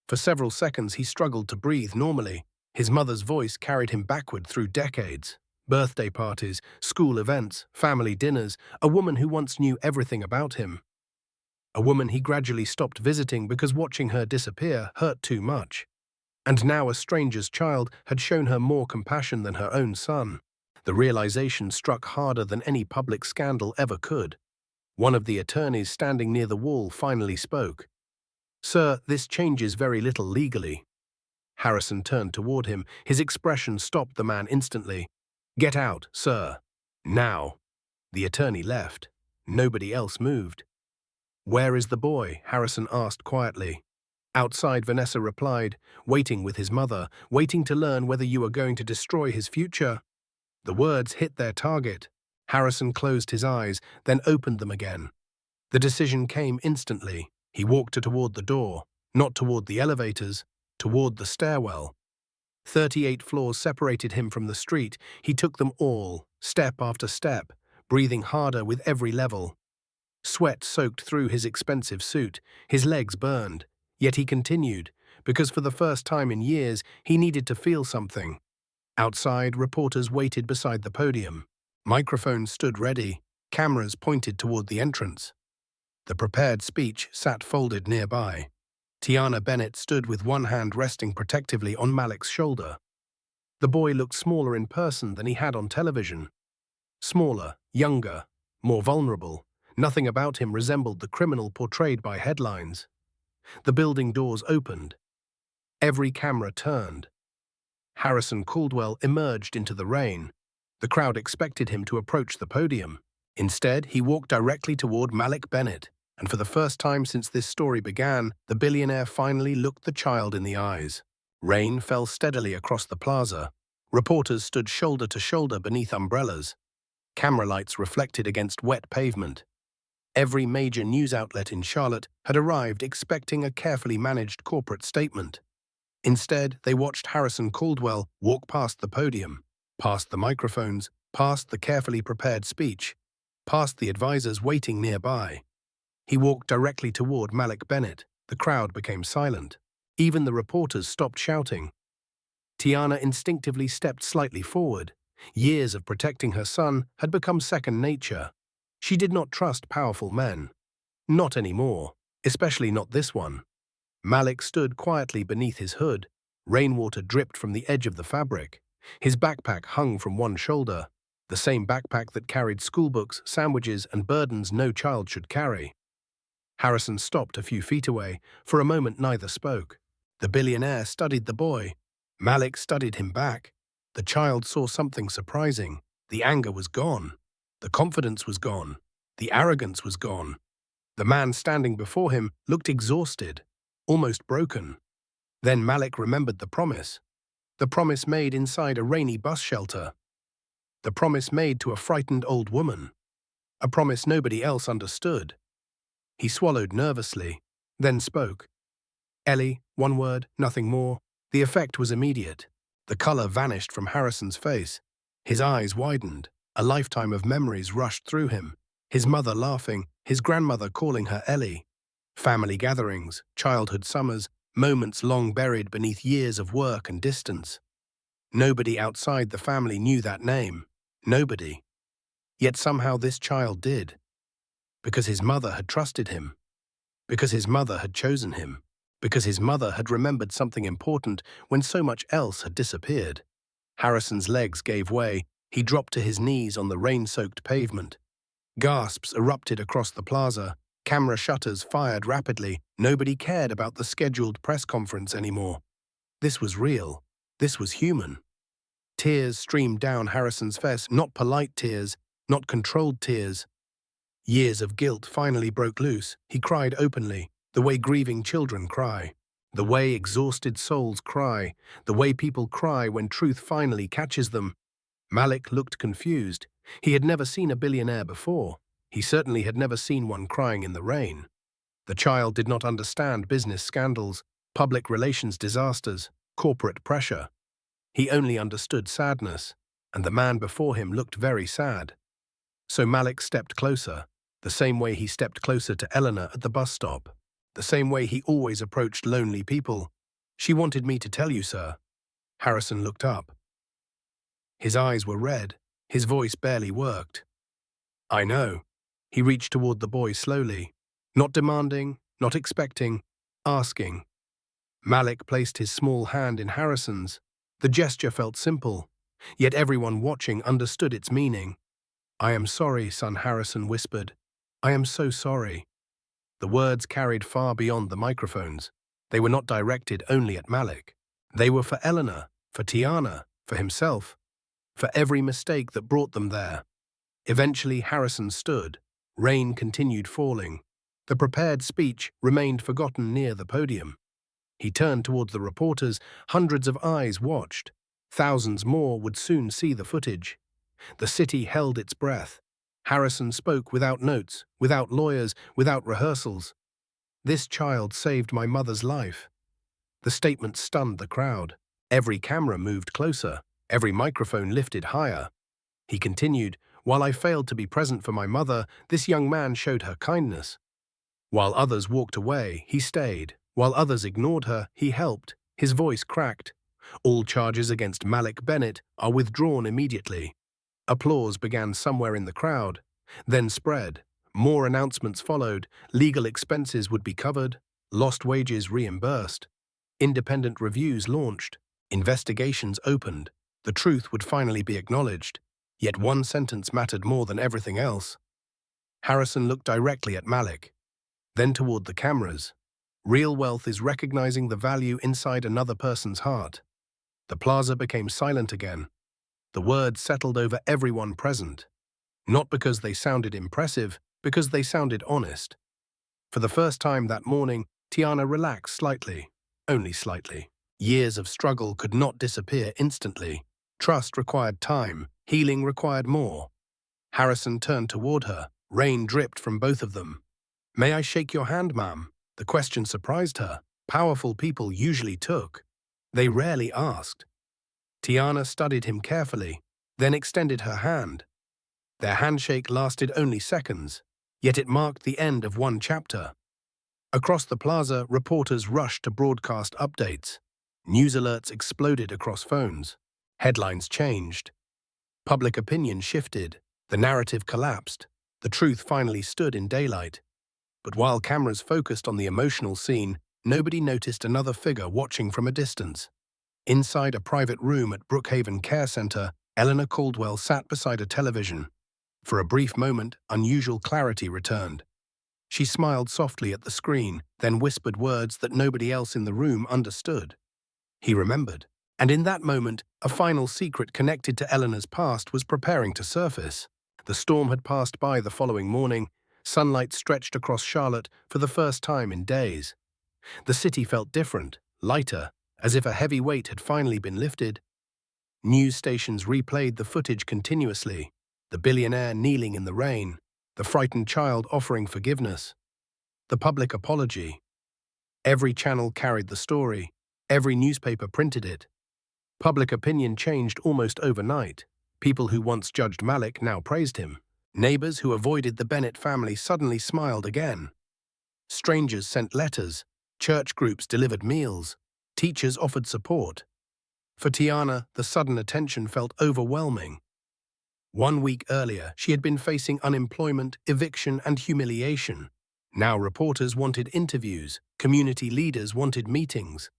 A: For several seconds he struggled to breathe normally. His mother's voice carried him backward through decades. Birthday parties, school events, family dinners, a woman who once knew everything about him. A woman he gradually stopped visiting because watching her disappear hurt too much. And now a stranger's child had shown her more compassion than her own son. The realization struck harder than any public scandal ever could. One of the attorneys standing near the wall finally spoke. "Sir, this changes very little legally." Harrison turned toward him. His expression stopped the man instantly. "Get out, sir. Now." The attorney left. Nobody else moved. "Where is the boy?" Harrison asked quietly. "Outside," Vanessa replied, "waiting with his mother, waiting to learn whether you are going to destroy his future." The words hit their target. Harrison closed his eyes, then opened them again. The decision came instantly. He walked toward the door, not toward the elevators, toward the stairwell. 38 floors separated him from the street. He took them all, step after step, breathing harder with every level. Sweat soaked through his expensive suit. His legs burned. Yet he continued, because for the first time in years, he needed to feel something. Outside, reporters waited beside the podium. Microphones stood ready. Cameras pointed toward the entrance. The prepared speech sat folded nearby. Tiana Bennett stood with one hand resting protectively on Malik's shoulder. The boy looked smaller in person than he had on television. Smaller, younger, more vulnerable. Nothing about him resembled the criminal portrayed by headlines. The building doors opened. Every camera turned. Harrison Caldwell emerged into the rain. The crowd expected him to approach the podium. Instead, he walked directly toward Malik Bennett, and for the first time since this story began, the billionaire finally looked the child in the eyes. Rain fell steadily across the plaza. Reporters stood shoulder to shoulder beneath umbrellas. Camera lights reflected against wet pavement. Every major news outlet in Charlotte had arrived expecting a carefully managed corporate statement. Instead, they watched Harrison Caldwell walk past the podium, past the microphones, past the carefully prepared speech, past the advisors waiting nearby. He walked directly toward Malik Bennett. The crowd became silent. Even the reporters stopped shouting. Tiana instinctively stepped slightly forward. Years of protecting her son had become second nature. She did not trust powerful men. Not anymore, especially not this one. Malik stood quietly beneath his hood. Rainwater dripped from the edge of the fabric. His backpack hung from one shoulder, the same backpack that carried schoolbooks, sandwiches, and burdens no child should carry. Harrison stopped a few feet away. For a moment, neither spoke. The billionaire studied the boy. Malik studied him back. The child saw something surprising. The anger was gone. The confidence was gone. The arrogance was gone. The man standing before him looked exhausted, almost broken. Then Malik remembered the promise made inside a rainy bus shelter. The promise made to a frightened old woman. A promise nobody else understood. He swallowed nervously, then spoke. "Ellie," one word, nothing more. The effect was immediate. The color vanished from Harrison's face. His eyes widened. A lifetime of memories rushed through him. His mother laughing, his grandmother calling her Ellie. Family gatherings, childhood summers, moments long buried beneath years of work and distance. Nobody outside the family knew that name. Nobody. Yet somehow this child did. Because his mother had trusted him. Because his mother had chosen him. Because his mother had remembered something important when so much else had disappeared. Harrison's legs gave way. He dropped to his knees on the rain-soaked pavement. Gasps erupted across the plaza. Camera shutters fired rapidly. Nobody cared about the scheduled press conference anymore. This was real. This was human. Tears streamed down Harrison's face, not polite tears, not controlled tears. Years of guilt finally broke loose. He cried openly, the way grieving children cry, the way exhausted souls cry, the way people cry when truth finally catches them. Malik looked confused. He had never seen a billionaire before. He certainly had never seen one crying in the rain. The child did not understand business scandals, public relations disasters, corporate pressure. He only understood sadness, and the man before him looked very sad. So Malik stepped closer, the same way he stepped closer to Eleanor at the bus stop, the same way he always approached lonely people. "She wanted me to tell you, sir." Harrison looked up. His eyes were red. His voice barely worked. "I know." He reached toward the boy slowly, not demanding, not expecting, asking. Malik placed his small hand in Harrison's. The gesture felt simple, Yet everyone watching understood its meaning. "I am sorry," son Harrison whispered. "I am so sorry." The words carried far beyond the microphones. They were not directed only at Malik. They were for Eleanor, for Tiana, for himself, for every mistake that brought them there. Eventually, Harrison stood. Rain continued falling. The prepared speech remained forgotten near the podium. He turned toward the reporters. Hundreds of eyes watched. Thousands more would soon see the footage. The city held its breath. Harrison spoke without notes, without lawyers, without rehearsals. "This child saved my mother's life." The statement stunned the crowd. Every camera moved closer. Every microphone lifted higher. He continued, "While I failed to be present for my mother, this young man showed her kindness. While others walked away, he stayed. While others ignored her, he helped." His voice cracked. "All charges against Malik Bennett are withdrawn immediately." Applause began somewhere in the crowd, then spread. More announcements followed. Legal expenses would be covered, lost wages reimbursed. Independent reviews launched. Investigations opened. The truth would finally be acknowledged. Yet one sentence mattered more than everything else. Harrison looked directly at Malik, then toward the cameras. "Real wealth is recognizing the value inside another person's heart." The plaza became silent again. The words settled over everyone present. Not because they sounded impressive, because they sounded honest. For the first time that morning, Tiana relaxed slightly, only slightly. Years of struggle could not disappear instantly. Trust required time, healing required more. Harrison turned toward her. Rain dripped from both of them. "May I shake your hand, ma'am?" The question surprised her. Powerful people usually took. They rarely asked. Tiana studied him carefully, then extended her hand. Their handshake lasted only seconds, yet it marked the end of one chapter. Across the plaza, reporters rushed to broadcast updates. News alerts exploded across phones. Headlines changed. Public opinion shifted. The narrative collapsed. The truth finally stood in daylight. But while cameras focused on the emotional scene, nobody noticed another figure watching from a distance. Inside a private room at Brookhaven Care Center, Eleanor Caldwell sat beside a television. For a brief moment, unusual clarity returned. She smiled softly at the screen, then whispered words that nobody else in the room understood. He remembered. And in that moment, a final secret connected to Eleanor's past was preparing to surface. The storm had passed by the following morning. Sunlight stretched across Charlotte for the first time in days. The city felt different, lighter, as if a heavy weight had finally been lifted. News stations replayed the footage continuously. The billionaire kneeling in the rain, the frightened child offering forgiveness, the public apology. Every channel carried the story. Every newspaper printed it. Public opinion changed almost overnight. People who once judged Malik now praised him. Neighbors who avoided the Bennett family suddenly smiled again. Strangers sent letters. Church groups delivered meals. Teachers offered support. For Tiana, the sudden attention felt overwhelming. 1 week earlier, she had been facing unemployment, eviction, and humiliation. Now reporters wanted interviews, community leaders wanted meetings,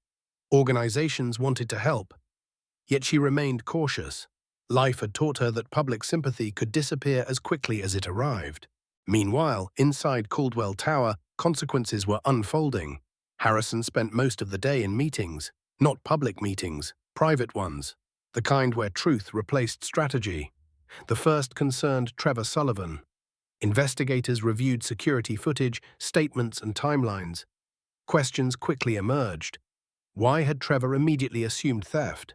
A: organizations wanted to help. Yet she remained cautious. Life had taught her that public sympathy could disappear as quickly as it arrived. Meanwhile, inside Caldwell Tower, consequences were unfolding. Harrison spent most of the day in meetings, not public meetings, private ones, the kind where truth replaced strategy. The first concerned Trevor Sullivan. Investigators reviewed security footage, statements, and timelines. Questions quickly emerged. Why had Trevor immediately assumed theft?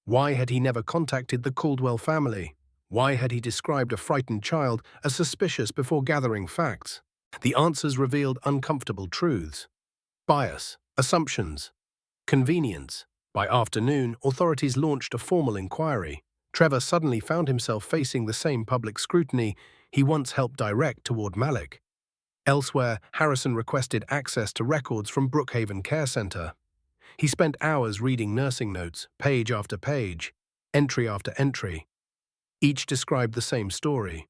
A: Why had he never contacted the Caldwell family? Why had he described a frightened child as suspicious before gathering facts? The answers revealed uncomfortable truths. Bias, assumptions, convenience. By afternoon, authorities launched a formal inquiry. Trevor suddenly found himself facing the same public scrutiny he once helped direct toward Malik. Elsewhere, Harrison requested access to records from Brookhaven Care Center. He spent hours reading nursing notes, page after page, entry after entry. Each described the same story.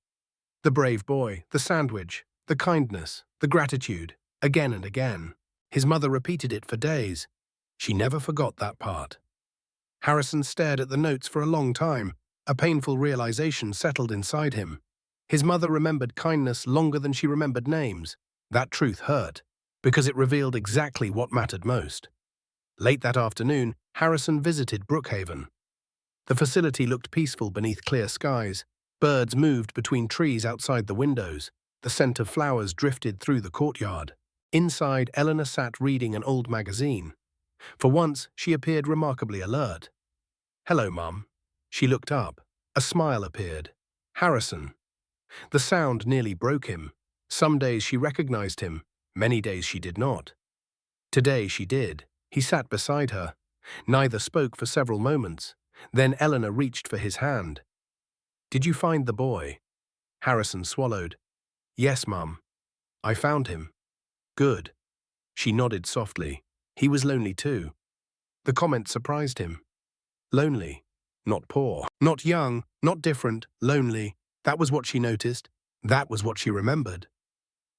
A: The brave boy, the sandwich, the kindness, the gratitude, again and again. His mother repeated it for days. She never forgot that part. Harrison stared at the notes for a long time. A painful realization settled inside him. His mother remembered kindness longer than she remembered names. That truth hurt, because it revealed exactly what mattered most. Late that afternoon, Harrison visited Brookhaven. The facility looked peaceful beneath clear skies. Birds moved between trees outside the windows. The scent of flowers drifted through the courtyard. Inside, Eleanor sat reading an old magazine. For once, she appeared remarkably alert. "Hello, Mum." She looked up. A smile appeared. "Harrison." The sound nearly broke him. Some days she recognized him. Many days she did not. Today she did. He sat beside her. Neither spoke for several moments. Then Eleanor reached for his hand. "Did you find the boy?" Harrison swallowed. "Yes, Mum. I found him." "Good." She nodded softly. He was lonely too. The comment surprised him. Lonely. Not poor. Not young. Not different. Lonely. That was what she noticed. That was what she remembered.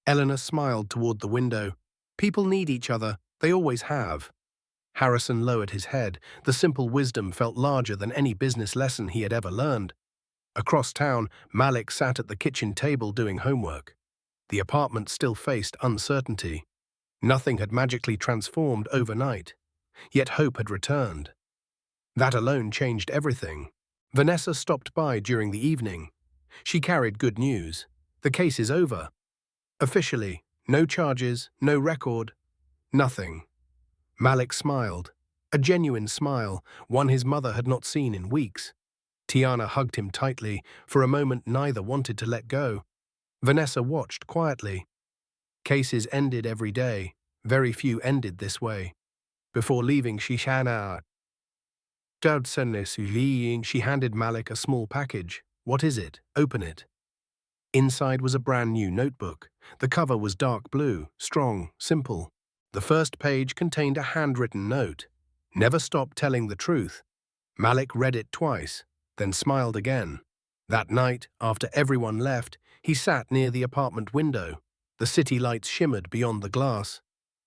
A: Eleanor smiled toward the window. People need each other. They always have. Harrison lowered his head. The simple wisdom felt larger than any business lesson he had ever learned. Across town, Malik sat at the kitchen table doing homework. The apartment still faced uncertainty. Nothing had magically transformed overnight. Yet hope had returned. That alone changed everything. Vanessa stopped by during the evening. She carried good news. The case is over. Officially, no charges, no record, nothing. Malik smiled. A genuine smile, one his mother had not seen in weeks. Tiana hugged him tightly. For a moment, neither wanted to let go. Vanessa watched quietly. Cases ended every day. Very few ended this way. Before leaving, she handed Malik a small package. "What is it? Open it." Inside was a brand new notebook. The cover was dark blue, strong, simple. The first page contained a handwritten note. "Never stop telling the truth." Malik read it twice, then smiled again. That night, after everyone left, he sat near the apartment window. The city lights shimmered beyond the glass.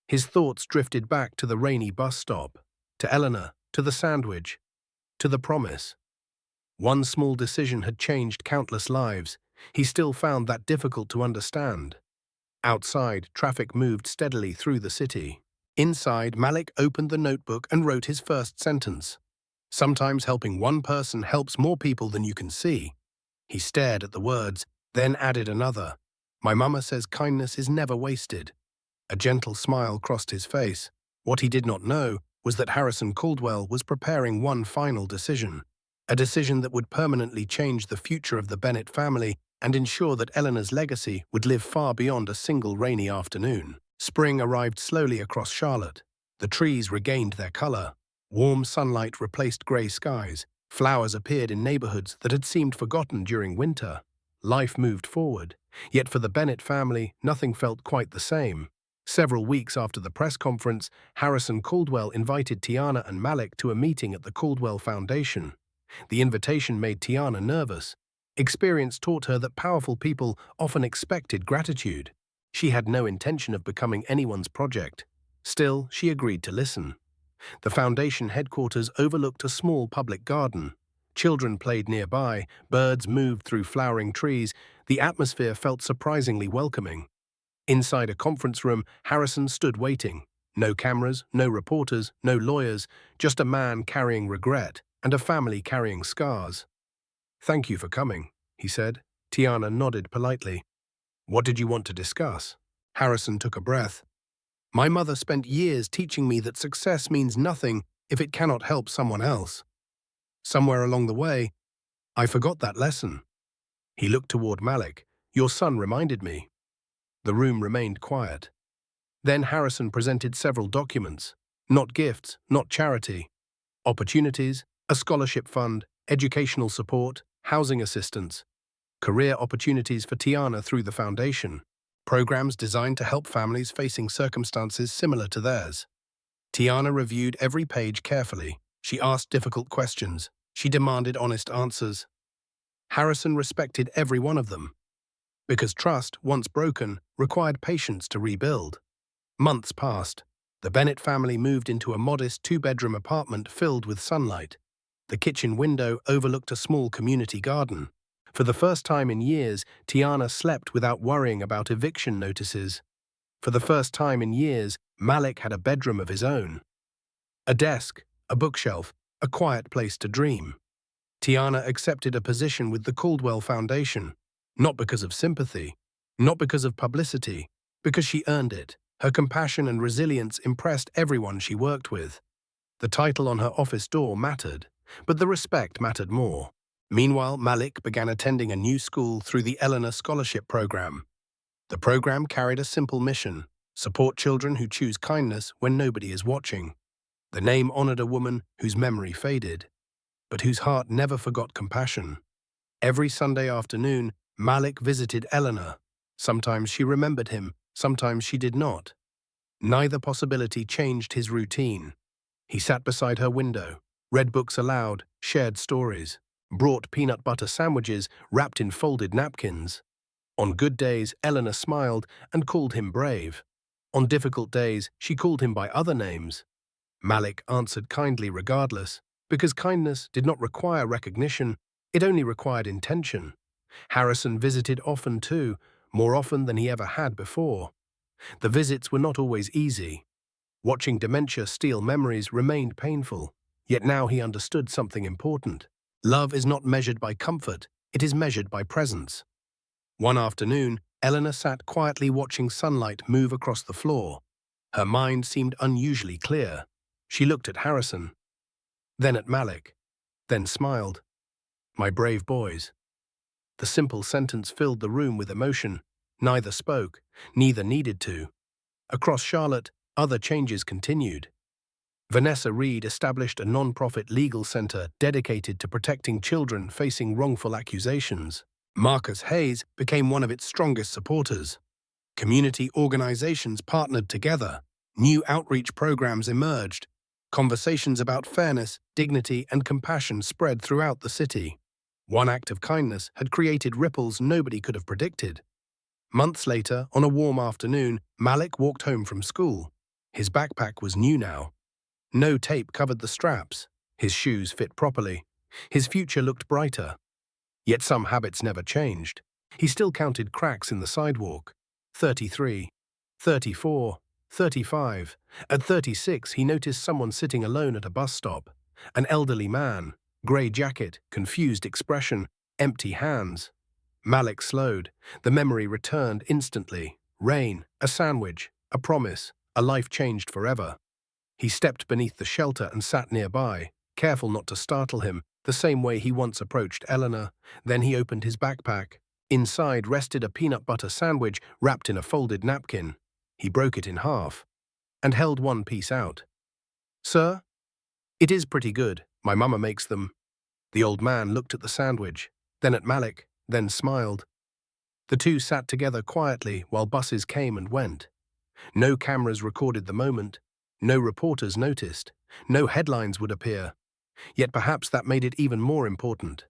A: His thoughts drifted back to the rainy bus stop, to Eleanor, to the sandwich, to the promise. One small decision had changed countless lives. He still found that difficult to understand. Outside, traffic moved steadily through the city. Inside, Malik opened the notebook and wrote his first sentence. "Sometimes helping one person helps more people than you can see." He stared at the words, then added another. "My mama says kindness is never wasted." A gentle smile crossed his face. What he did not know was that Harrison Caldwell was preparing one final decision. A decision that would permanently change the future of the Bennett family and ensure that Eleanor's legacy would live far beyond a single rainy afternoon. Spring arrived slowly across Charlotte. The trees regained their color. Warm sunlight replaced gray skies. Flowers appeared in neighborhoods that had seemed forgotten during winter. Life moved forward. Yet for the Bennett family, nothing felt quite the same. Several weeks after the press conference, Harrison Caldwell invited Tiana and Malik to a meeting at the Caldwell Foundation. The invitation made Tiana nervous. Experience taught her that powerful people often expected gratitude. She had no intention of becoming anyone's project. Still, she agreed to listen. The foundation headquarters overlooked a small public garden. Children played nearby, birds moved through flowering trees. The atmosphere felt surprisingly welcoming. Inside a conference room, Harrison stood waiting. No cameras, no reporters, no lawyers, just a man carrying regret and a family carrying scars. "Thank you for coming," he said. Tiana nodded politely. "What did you want to discuss?" Harrison took a breath. "My mother spent years teaching me that success means nothing if it cannot help someone else. Somewhere along the way, I forgot that lesson." He looked toward Malik. "Your son reminded me." The room remained quiet. Then Harrison presented several documents. Not gifts, not charity. Opportunities, a scholarship fund, educational support, housing assistance. Career opportunities for Tiana through the foundation. Programs designed to help families facing circumstances similar to theirs. Tiana reviewed every page carefully. She asked difficult questions. She demanded honest answers. Harrison respected every one of them. Because trust, once broken, required patience to rebuild. Months passed. The Bennett family moved into a modest two-bedroom apartment filled with sunlight. The kitchen window overlooked a small community garden. For the first time in years, Tiana slept without worrying about eviction notices. For the first time in years, Malik had a bedroom of his own. A desk, a bookshelf, a quiet place to dream. Tiana accepted a position with the Caldwell Foundation, not because of sympathy, not because of publicity, because she earned it. Her compassion and resilience impressed everyone she worked with. The title on her office door mattered, but the respect mattered more. Meanwhile, Malik began attending a new school through the Eleanor Scholarship Program. The program carried a simple mission: support children who choose kindness when nobody is watching. The name honored a woman whose memory faded, but whose heart never forgot compassion. Every Sunday afternoon, Malik visited Eleanor. Sometimes she remembered him, sometimes she did not. Neither possibility changed his routine. He sat beside her window, read books aloud, shared stories, brought peanut butter sandwiches wrapped in folded napkins. On good days, Eleanor smiled and called him brave. On difficult days, she called him by other names. Malik answered kindly regardless, because kindness did not require recognition, it only required intention. Harrison visited often too, more often than he ever had before. The visits were not always easy. Watching dementia steal memories remained painful, yet now he understood something important. Love is not measured by comfort, it is measured by presence. One afternoon, Eleanor sat quietly watching sunlight move across the floor. Her mind seemed unusually clear. She looked at Harrison, then at Malik, then smiled. "My brave boys." The simple sentence filled the room with emotion. Neither spoke, neither needed to. Across Charlotte, other changes continued. Vanessa Reed established a non-profit legal center dedicated to protecting children facing wrongful accusations. Marcus Hayes became one of its strongest supporters. Community organizations partnered together. New outreach programs emerged. Conversations about fairness, dignity, and compassion spread throughout the city. One act of kindness had created ripples nobody could have predicted. Months later, on a warm afternoon, Malik walked home from school. His backpack was new now. No tape covered the straps. His shoes fit properly. His future looked brighter. Yet some habits never changed. He still counted cracks in the sidewalk. 33, 34, 35. At 36, he noticed someone sitting alone at a bus stop. An elderly man, grey jacket, confused expression, empty hands. Malik slowed. The memory returned instantly. Rain, a sandwich, a promise, a life changed forever. He stepped beneath the shelter and sat nearby, careful not to startle him, the same way he once approached Eleanor. Then he opened his backpack. Inside rested a peanut butter sandwich wrapped in a folded napkin. He broke it in half and held one piece out. "Sir, it is pretty good. My mama makes them." The old man looked at the sandwich, then at Malik, then smiled. The two sat together quietly while buses came and went. No cameras recorded the moment. No reporters noticed. No headlines would appear. Yet perhaps that made it even more important.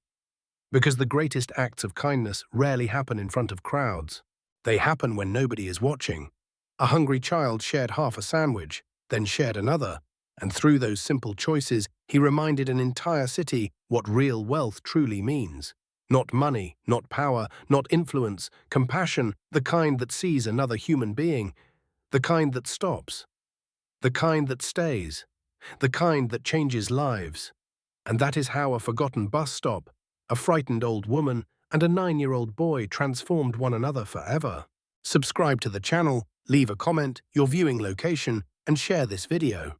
A: Because the greatest acts of kindness rarely happen in front of crowds. They happen when nobody is watching. A hungry child shared half a sandwich, then shared another, and through those simple choices, he reminded an entire city what real wealth truly means. Not money, not power, not influence, compassion, the kind that sees another human being, the kind that stops, the kind that stays, the kind that changes lives. And that is how a forgotten bus stop, a frightened old woman, and a 9-year-old boy transformed one another forever. Subscribe to the channel, leave a comment, your viewing location, and share this video.